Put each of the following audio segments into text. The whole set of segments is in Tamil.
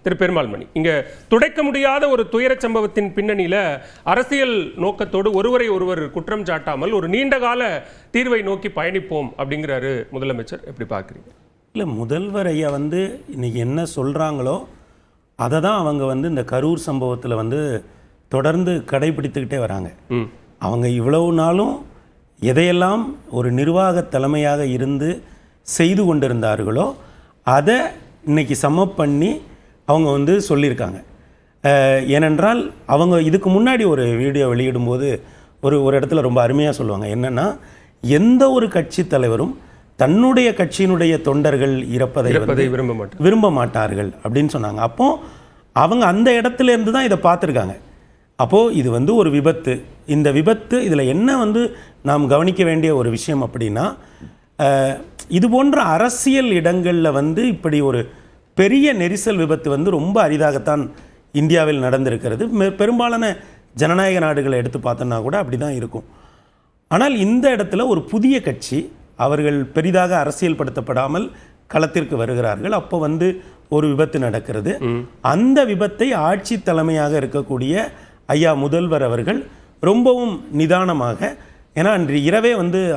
திரு பெருமாள்மணி, இங்க துடைக்க முடியாத ஒரு துயர சம்பவத்தின் பின்னணியில அரசியல் நோக்கத்தோடு ஒருவரை ஒருவர் குற்றம் சாட்டாமல் ஒரு நீண்டகால தீர்வை நோக்கி பயணிப்போம் அப்படிங்கிறாரு முதலமைச்சர். எப்படி பார்க்குறீங்க? இல்லை, முதல்வர் ஐயா இன்னைக்கு என்ன சொல்கிறாங்களோ அதை தான் அவங்க இந்த கரூர் சம்பவத்தில் தொடர்ந்து கடைபிடித்துக்கிட்டே வராங்க. அவங்க இவ்வளவு நாளும் எதையெல்லாம் ஒரு நிர்வாக தலைமையாக இருந்து செய்து கொண்டிருந்தார்களோ அதை இன்னைக்கு சமப் பண்ணி அவங்க சொல்லியிருக்காங்க. ஏனென்றால் அவங்க இதுக்கு முன்னாடி ஒரு வீடியோ வெளியிடும்போது ஒரு இடத்துல ரொம்ப அருமையாக சொல்லுவாங்க. என்னென்னா, எந்த ஒரு கட்சி தலைவரும் தன்னுடைய கட்சியினுடைய தொண்டர்கள் இறப்பதை விரும்ப மாட்டார்கள் அப்படின்னு சொன்னாங்க. அப்போ அவங்க அந்த இடத்துல இருந்து தான் இதை பார்த்துருக்காங்க. அப்போது இது ஒரு விபத்து. இந்த விபத்து இதில் என்ன நாம் கவனிக்க வேண்டிய ஒரு விஷயம் அப்படின்னா, இது போன்ற அரசியல் இடங்களில் இப்படி ஒரு பெரிய நெரிசல் விபத்து ரொம்ப அரிதாகத்தான் இந்தியாவில் நடந்திருக்கிறது. பெரும்பாலான ஜனநாயக நாடுகளை எடுத்து பார்த்தோன்னா கூட அப்படி தான் இருக்கும். ஆனால் இந்த இடத்துல ஒரு புதிய கட்சி, அவர்கள் பெரிதாக அரசியல் படுத்தப்படாமல் களத்திற்கு வருகிறார்கள். அப்போ ஒரு விபத்து நடக்கிறது. அந்த விபத்தை ஆட்சி தலைமையாக இருக்கக்கூடிய ஐயா முதல்வர் அவர்கள் ரொம்பவும் நிதானமாக, ஏன்னா அன்று இரவே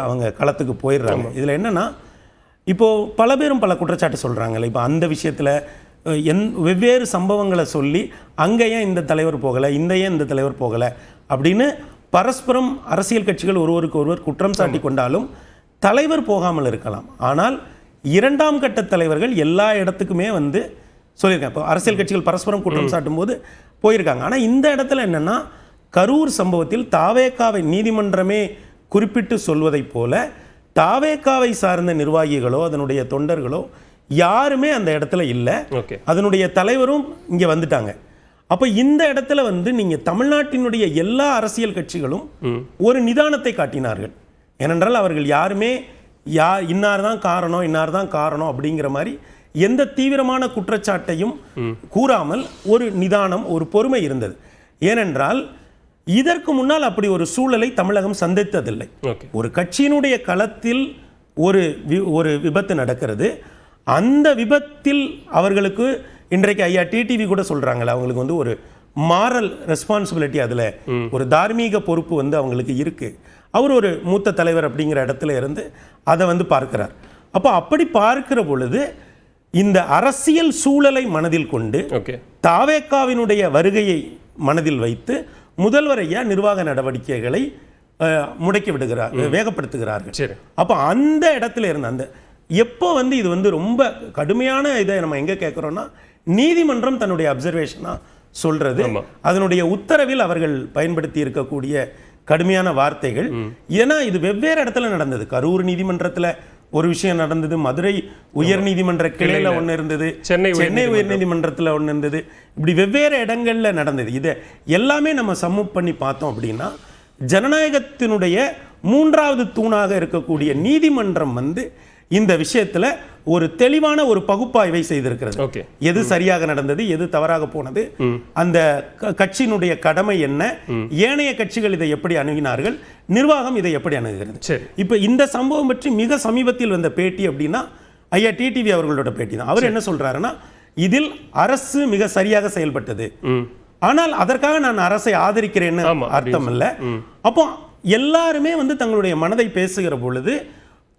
அவங்க களத்துக்கு போயிடுறாங்க. இதில் என்னென்னா, இப்போது பல பேரும் பல குற்றச்சாட்டு சொல்கிறாங்கல்ல. இப்போ அந்த விஷயத்தில் வெவ்வேறு சம்பவங்களை சொல்லி அங்கே ஏன் இந்த தலைவர் போகலை, ஏன் இந்த தலைவர் போகலை அப்படின்னு பரஸ்பரம் அரசியல் கட்சிகள் ஒருவருக்கு ஒருவர் குற்றம் சாட்டி கொண்டாலும் தலைவர் போகாமல் இருக்கலாம். ஆனால் இரண்டாம் கட்ட தலைவர்கள் எல்லா இடத்துக்குமே சொல்லியிருக்காங்க. இப்போ அரசியல் கட்சிகள் பரஸ்பரம் குற்றம் சாட்டும் போது போயிருக்காங்க. ஆனால் இந்த இடத்துல என்னென்னா, கரூர் சம்பவத்தில் தாவேகாவை நீதிமன்றமே குறிப்பிட்டு சொல்வதைப் போல தாவேகாவை சார்ந்த நிர்வாகிகளோ அதனுடைய தொண்டர்களோ யாருமே அந்த இடத்துல இல்லை. அதனுடைய தலைவரும் இங்கே வந்துட்டாங்க. அப்போ இந்த இடத்துல நீங்கள் தமிழ்நாட்டினுடைய எல்லா அரசியல் கட்சிகளும் ஒரு நிதானத்தை காட்டினார்கள். ஏனென்றால் அவர்கள் யாருமே இன்னார் தான் காரணம் அப்படிங்கிற மாதிரி எந்த தீவிரமான குற்றச்சாட்டையும் கூறாமல் ஒரு நிதானம், ஒரு பொறுமை இருந்தது. ஏனென்றால் இதற்கு முன்னால் அப்படி ஒரு சூழலை தமிழகம் சந்தித்ததில்லை. ஒரு கட்சியினுடைய களத்தில் ஒரு விபத்து நடக்கிறது. அந்த விபத்தில் அவர்களுக்கு இன்றைக்கு ஐயா டிடிவி கூட சொல்றாங்களே, அவங்களுக்கு ஒரு மாரல் ரெஸ்பான்சிபிலிட்டி, அதில் ஒரு தார்மீக பொறுப்பு அவங்களுக்கு இருக்கு. அவர் ஒரு மூத்த தலைவர் அப்படிங்கிற இடத்துல இருந்து அதை பார்க்கிறார். அப்போ அப்படி பார்க்கிற பொழுது இந்த அரசியல் சூழலை மனதில் கொண்டு தாவேகாவினுடைய வருகையை மனதில் வைத்து முதல்வர் ஐயா நிர்வாக நடவடிக்கைகளை முடக்கி விடுகிறார், வேகப்படுத்துகிறார்கள். அப்போ அந்த இடத்துல இருந்து அந்த எப்போ இது ரொம்ப கடுமையான இதை நம்ம எங்கே கேட்குறோன்னா, நீதிமன்றம் தன்னுடைய அப்சர்வேஷனாக சொல்றது, அதனுடைய உத்தரவில் அவர்கள் பயன்படுத்தி இருக்கக்கூடிய கடுமையான வார்த்தைகள். ஏன்னா இது வெவ்வேறு இடத்துல நடந்தது. கரூர் நீதிமன்றத்தில் ஒரு விஷயம் நடந்தது, மதுரை உயர் நீதிமன்ற கிளையில ஒன்று இருந்தது, சென்னை உயர் நீதிமன்றத்தில் ஒன்று இருந்தது, இப்படி வெவ்வேறு இடங்கள்ல நடந்தது. இதை எல்லாமே நம்ம சம்மப் பண்ணி பார்த்தோம் அப்படின்னா, ஜனநாயகத்தினுடைய மூன்றாவது தூணாக இருக்கக்கூடிய நீதிமன்றம் இந்த விஷயத்துல ஒரு தெளிவான ஒரு பகுப்பாய்வை செய்திருக்கிறது. எது சரியாக நடந்தது, எது தவறாக போனது, அந்த கட்சியினுடைய கடமை என்ன, ஏனைய கட்சிகள் இதை எப்படி அணுகினார்கள், நிர்வாகம் இதை எப்படி அணுகுகிறது. இப்ப இந்த சம்பவம் பற்றி மிக சமீபத்தில் வந்த பேட்டி அப்படின்னா ஐயா டிடிவி அவர்களோட பேட்டி தான். அவர் என்ன சொல்றாருன்னா, இதில் அரசு மிக சரியாக செயல்பட்டது, ஆனால் அதற்காக நான் அரசை ஆதரிக்கிறேன்னு அர்த்தம் இல்லை. அப்போ எல்லாருமே தங்களுடைய மனதை பேசுகிற பொழுது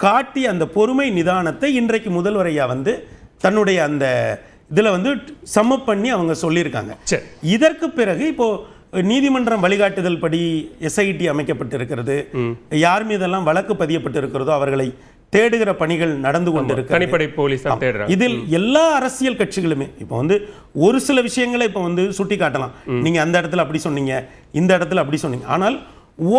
காட்டிய அந்த பொறுமை நிதானத்தை இன்றைக்கு முதல்வர் ஐயா தன்னுடைய அந்த இதில் சம்மப் பண்ணி அவங்க சொல்லியிருக்காங்க. இதற்கு பிறகு இப்போ நீதிமன்றம் வழிகாட்டுதல் படி எஸ்ஐடி அமைக்கப்பட்டிருக்கிறது. யார் மீதெல்லாம் வழக்கு பதியப்பட்டிருக்கிறதோ அவர்களை தேடுகிற பணிகள் நடந்து கொண்டிருக்கிறது. இதில் எல்லா அரசியல் கட்சிகளுமே இப்போ ஒரு சில விஷயங்களை இப்போ சுட்டி காட்டலாம். நீங்க அந்த இடத்துல அப்படி சொன்னீங்க, இந்த இடத்துல அப்படி சொன்னீங்க. ஆனால்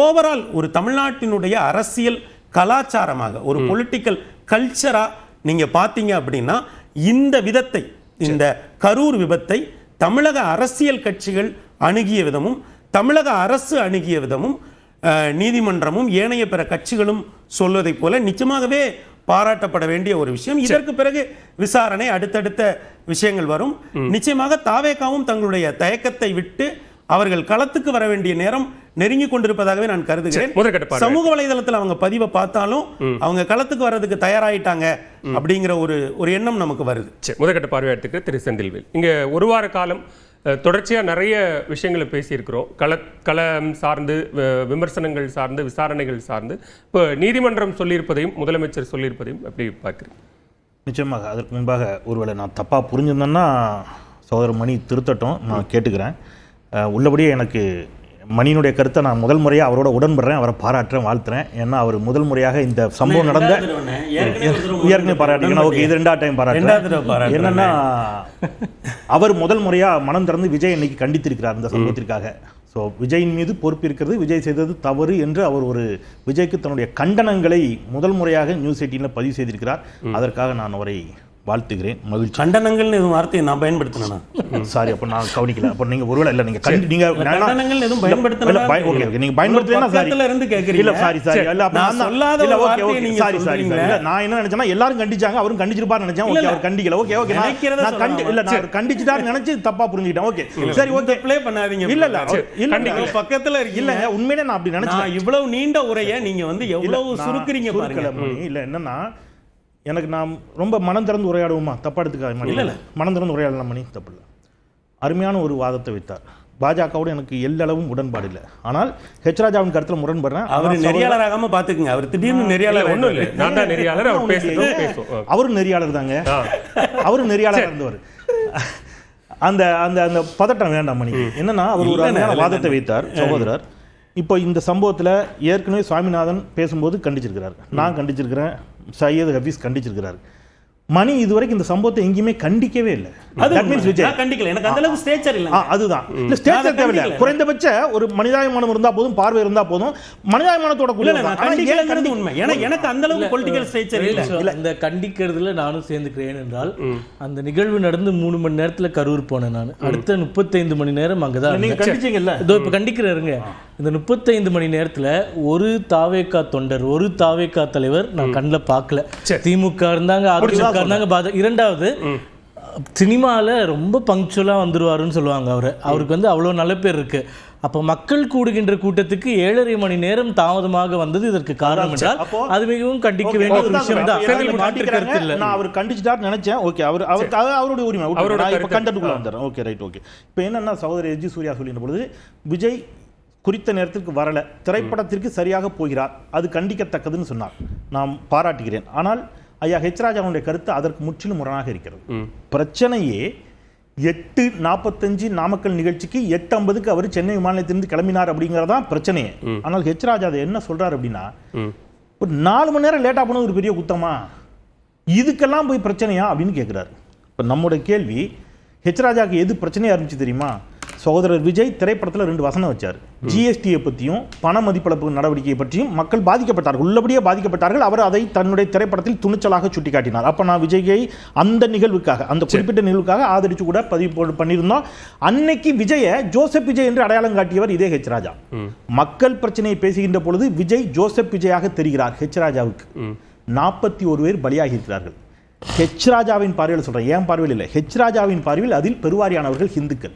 ஓவரால் ஒரு தமிழ்நாட்டினுடைய அரசியல் கலாச்சாரமாக, ஒரு பொலிட்டிக்கல் கல்ச்சரா நீங்க பாத்தீங்க அப்படின்னா, இந்த விதத்தை, இந்த கரூர் விபத்தை தமிழக அரசியல் கட்சிகள் அணுகிய விதமும், தமிழக அரசு அணுகிய விதமும், நீதிமன்றமும் ஏனைய பிற கட்சிகளும் சொல்வதை போல நிச்சயமாகவே பாராட்டப்பட வேண்டிய ஒரு விஷயம். இதற்கு பிறகு விசாரணை, அடுத்தடுத்த விஷயங்கள் வரும். நிச்சயமாக தாவேகாவும் தங்களுடைய தயக்கத்தை விட்டு அவர்கள் களத்துக்கு வர வேண்டிய நேரம் நெருங்கி கொண்டிருப்பதாகவே நான் கருதுகிறேன். முதற்கட்ட பார்வை. சமூக வலைதளத்தில் அவங்க பதிவை பார்த்தாலும் அவங்க களத்துக்கு வர்றதுக்கு தயாராயிட்டாங்க அப்படிங்கிற ஒரு எண்ணம் நமக்கு வருது. முதற்கட்ட பார்வையாட்டுக்கு திரு செந்தில்வேல், இங்க ஒரு வார காலம் தொடர்ச்சியா நிறைய விஷயங்களை பேசியிருக்கிறோம். களம் சார்ந்து, விமர்சனங்கள் சார்ந்து, விசாரணைகள் சார்ந்து. இப்போ நீதிமன்றம் சொல்லியிருப்பதையும் முதலமைச்சர் சொல்லியிருப்பதையும் எப்படி பார்க்குறீங்க? நிச்சயமாக. அதற்கு முன்பாக ஒருவேளை நான் தப்பாக புரிஞ்சிருந்தேன்னா சகோதரர் மணி திருத்தட்டும், நான் கேட்டுக்கிறேன். உள்ளபடியே எனக்கு மணியினுடைய கருத்தை நான் முதல் முறையாக அவரோட உடன்படுறேன், அவரை பாராட்டுறேன், வாழ்த்துறேன். ஏன்னா அவர் முதல் முறையாக இந்த சம்பவம் நடந்த ஏற்கனவே பாராட்டிங்கன்னா ஓகே, இது 2வது டைம் பாராட்டுறேன். என்னன்னா அவர் முதல் முறையாக மனம் திறந்து விஜய் இன்னைக்கு கண்டித்திருக்கிறார் இந்த சம்பவத்திற்காக. ஸோ விஜயின் மீது பொறுப்பு இருக்கிறது, விஜய் செய்தது தவறு என்று அவர் ஒரு விஜய்க்கு தன்னுடைய கண்டனங்களை முதல் முறையாக நியூஸ் 18 பதிவு செய்திருக்கிறார். அதற்காக நான் அவரை வாழ்த்துகிறேன். மகிழ்ச்சி. கண்டனங்கள்னு எதுவும் வார்த்தையை நான் பயன்படுத்தினா சாரி, அப்போ நான் கவனிக்கல. அப்போ நீங்கள் ஒருவேளை இல்லை நீங்கள் கண்டனங்கள் எதுவும் பயன்படுத்தல. ஓகே ஓகே, நீங்கள் பயன்படுத்தலைன்னா சாரி இருந்து கேட்குறீங்க. இல்லை சாரி சாரி இல்லை, அப்போ நான் சொல்லாத இல்லை ஒரு ஓகே வார்த்தையை ஓகே நீங்க சாரி சாரி சொல்றீங்க. இல்லை, நான் என்ன நினைச்சேன்னா எல்லாரும் கண்டிச்சாங்க, அவரும் கண்டிச்சிருப்பார்னு நினைச்சேன். ஓகே, அவர் கண்டிக்கல. ஓகே ஓகே, நான் நான் கண்டிச்சிட்டாரு நினைச்சு தப்பா புரிஞ்சுக்கிட்டேன். ஓகே சரி ஓகே, ப்ளே பண்ணாதீங்க. இல்ல இல்ல இல்ல பக்கத்துல இல்ல உண்மையிலே நான் அப்படி நினைச்சேன். இவ்வளவு நீண்ட உரையை நீங்க வந்து எவ்வளவு சுருக்குறீங்க பாருங்க. இல்ல என்னன்னா எனக்கு நான் ரொம்ப மனம் திறந்து உரையாடுவோமா, தப்பா எடுத்துக்காத மணி. இல்லை மனம் திறந்து உரையாடலாம் மணி, தப்பு இல்லை. அருமையான ஒரு வாதத்தை வைத்தார். பாஜகவோட எனக்கு எல்லளவும் உடன்பாடு இல்லை. ஆனால் ஹெச் ராஜாவின் கருத்தில் முரண்படுறேன். அவர் நெறியாளராகாம பாத்துக்குங்க. அவர் திடீர்னு நெறியாளர் ஒன்றும் இல்லை, நான் தான் நெறியாளர். அவரும் நெறியாளர் தாங்க, அவரும் நெறியாளர் இருந்தவர். அந்த அந்த அந்த பதட்டம் வேண்டாம் மணி. என்னன்னா அவர் ஒரு அருமையான வாதத்தை வைத்தார் சகோதரர். இப்போ இந்த சம்பவத்தில் ஏற்கனவே சுவாமிநாதன் பேசும்போது கண்டிச்சிருக்கிறார், நான் கண்டிச்சிருக்கிறேன், சையது ஹபீஸ் கண்டிச்சிருக்கிறார். மணி இதுவரைக்கும் இந்த சம்பவத்தை எங்கேயுமே கண்டிக்கவே இல்லை. கண்டிக்கல, எனக்கு அந்த அளவுக்கு ஸ்டேச்சர் இல்ல. அதுதான் இல்ல, ஸ்டேச்சர் தேவையில்லை. குறைந்தபட்ச ஒரு மனிதாபிமானம் இருந்தா போதும், பார்வை இருந்தா போதும். மனிதாபிமானத்தோட உண்மை. எனக்கு அந்த அளவுக்கு பொலிட்டிக்கல் ஸ்டேச்சர் இல்ல. இந்த கண்டிக்கிறதுல நானும் சேர்ந்துக்கிறேன் என்றால், அந்த நிகழ்வு நடந்து 3 மணி நேரத்துல கரூர் போனேன் நான். அடுத்த 35 மணி நேரம் அங்கதான். நீங்க கண்டிச்சீங்கல்ல, இதோ இப்ப கண்டிக்கிறாருங்க. இந்த 35 மணி நேரத்துல ஒரு தாவேகா தொண்டர், ஒரு தாவேகா தலைவர் நான் கண்ணில் பார்க்கல. திமுக இருந்தாங்க, அதிமுக இருந்தாங்க. இரண்டாவது, சினிமாவில் ரொம்ப பங்க்சுவலாக வந்துருவாருன்னு சொல்லுவாங்க. அவருக்கு வந்து அவ்வளோ நல்ல பேர் இருக்கு. அப்போ மக்கள் கூடுகின்ற கூட்டத்துக்கு 7.5 மணி நேரம் தாமதமாக வந்தது இதற்கு காரணம் என்றால் அது மிகவும் கண்டிக்க வேண்டிய ஒரு விஷயம் தான். நான் அவர் கண்டிச்சிட்டார் நினைச்சேன். ஓகே, அவருடைய உரிமை. கண்டென்ட்டுக்குள்ள வந்துடுறேன். Okay right. ஓகே, இப்போ என்னன்னா சகோதரர் எஸ் ஜி சூர்யா சொல்லின பொழுது விஜய் குறித்த நேரத்திற்கு வரல, திரைப்படத்திற்கு சரியாக போகிறார், அது கண்டிக்கத்தக்கதுன்னு சொன்னார். நான் பாராட்டுகிறேன். ஆனால் ஐயா ஹெச் ராஜாவுடைய கருத்து அதற்கு முற்றிலும் முரணாக இருக்கிறது. பிரச்சனையே 8:45 நாமக்கல் நிகழ்ச்சிக்கு 8:50 அவர் சென்னை விமான நிலையத்திலிருந்து கிளம்பினார் அப்படிங்கறதான் பிரச்சனையே. ஆனால் ஹெச் ராஜா அதை என்ன சொல்றாரு அப்படின்னா, ஒரு 4 மணி நேரம் லேட்டா போனது ஒரு பெரிய குத்தமா, இதுக்கெல்லாம் போய் பிரச்சனையா அப்படின்னு கேட்கிறாரு. இப்ப நம்முடைய கேள்வி, ஹெச் ராஜாக்கு எது பிரச்சனையா இருந்துச்சு தெரியுமா? சகோதரர் விஜய் திரைப்படத்தில் 2 வசனம் வச்சார். ஜிஎஸ்டியை பற்றியும் பண மதிப்பிழப்பு நடவடிக்கையை பற்றியும் மக்கள் பாதிக்கப்பட்டார்கள், உள்ளபடியே பாதிக்கப்பட்டார்கள். அவர் அதை தன்னுடைய திரைப்படத்தில் துணிச்சலாக சுட்டிக்காட்டினார். அப்போ நான் விஜயை அந்த நிகழ்வுக்காக, அந்த குறிப்பிட்ட நிகழ்வுக்காக ஆதரிச்சு கூட பதிவு பண்ணியிருந்தோம். அன்னைக்கு விஜயை ஜோசப் விஜய் என்று அடையாளம் காட்டியவர் இதே ஹெச் ராஜா. மக்கள் பிரச்சனையை பேசுகின்ற பொழுது விஜய் ஜோசப் விஜயாக தெரிகிறார். ஹெச் ராஜாவுக்கு 41 பேர் பலியாகி இருக்கிறார்கள். ஹெச் ராஜாவின் பார்வையில் சொல்றேன், ஏன் பார்வையில் இல்லை, ஹெச் ராஜாவின் பார்வையில் அதில் பெருவாரியானவர்கள் ஹிந்துக்கள்.